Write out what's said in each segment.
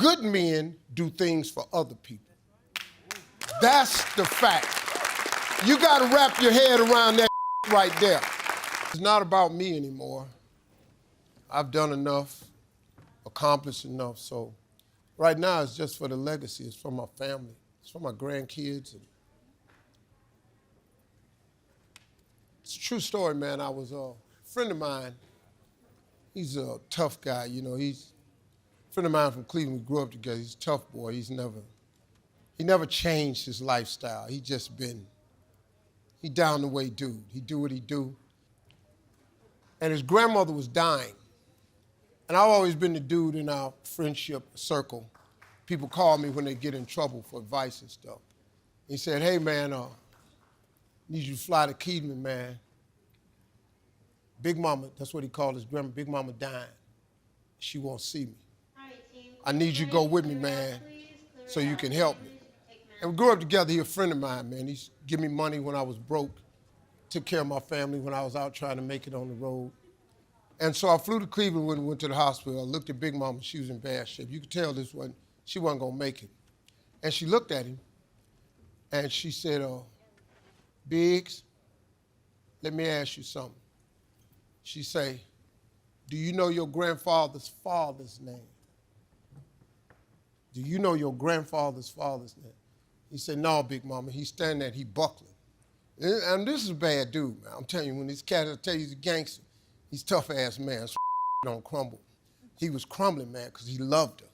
Good men do things for other people. That's the fact. You gotta wrap your head around that right there. It's not about me anymore. I've done enough, accomplished enough, so right now it's just for the legacy, it's for my family, it's for my grandkids. And it's a true story, man. I was a friend of mine, he's a tough guy, you know, he's a friend of mine from Cleveland, we grew up together, he's a tough boy, he never changed his lifestyle, he down the way dude, he do what he do. And his grandmother was dying. And I've always been the dude in our friendship circle. People call me when they get in trouble for advice and stuff. He said, hey man, need you to fly to Cleveland, man. Big Mama, that's what he called his grandma, Big Mama dying. She won't see me. I need you to go with me, man, so you can help me. And we grew up together, he's a friend of mine, man. He's give me money when I was broke, took care of my family when I was out trying to make it on the road. And so I flew to Cleveland when we went to the hospital. I looked at Big Mama, she was in bad shape. You could tell she wasn't gonna make it. And she looked at him and she said, Biggs, let me ask you something. She say, do you know your grandfather's father's name? Do you know your grandfather's father's name? He said, no, Big Mama. He's standing there, he buckling. And this is a bad dude, man. I'm telling you, when this cat, I tell you, he's a gangster, he's a tough-ass man, so don't crumble. He was crumbling, man, because he loved her.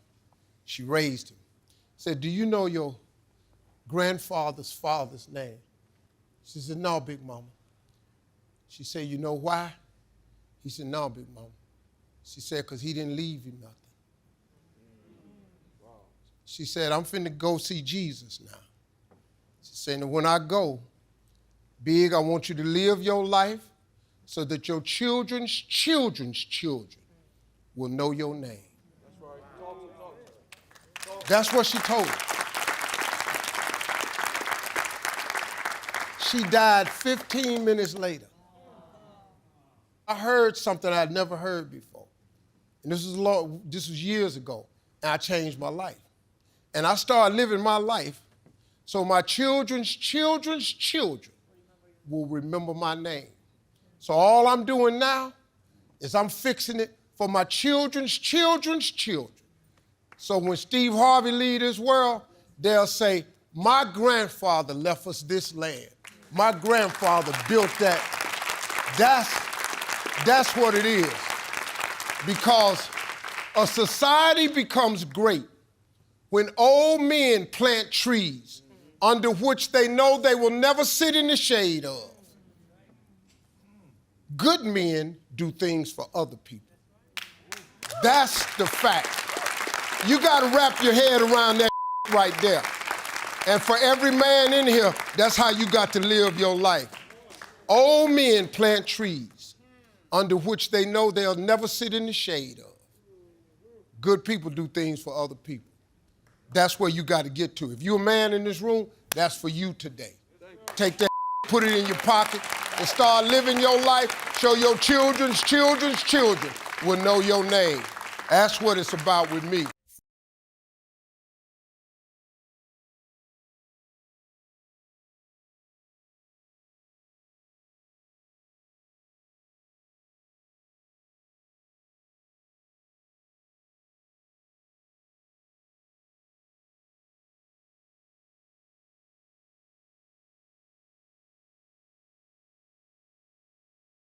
She raised him. Said, do you know your grandfather's father's name? She said, no, Big Mama. She said, you know why? He said, no, Big Mama. She said, because he didn't leave you nothing. Wow. She said, I'm finna go see Jesus now. She said, and when I go, Big, I want you to live your life so that your children's children's children will know your name. That's right. That's what she told her. She died 15 minutes later. I heard something I'd never heard before. And this was years ago, and I changed my life. And I started living my life so my children's children's children will remember my name. So all I'm doing now is I'm fixing it for my children's children's children. So when Steve Harvey leaves this world, they'll say, my grandfather left us this land. My grandfather built that. That's what it is. Because a society becomes great when old men plant trees under which they know they will never sit in the shade of. Good men do things for other people. That's the fact. You gotta wrap your head around that right there. And for every man in here, that's how you got to live your life. Old men plant trees under which they know they'll never sit in the shade of. Good people do things for other people. That's where you got to get to. If you're a man in this room, that's for you today. Take that, put it in your pocket, and start living your life so your children's children's children will know your name. That's what it's about with me.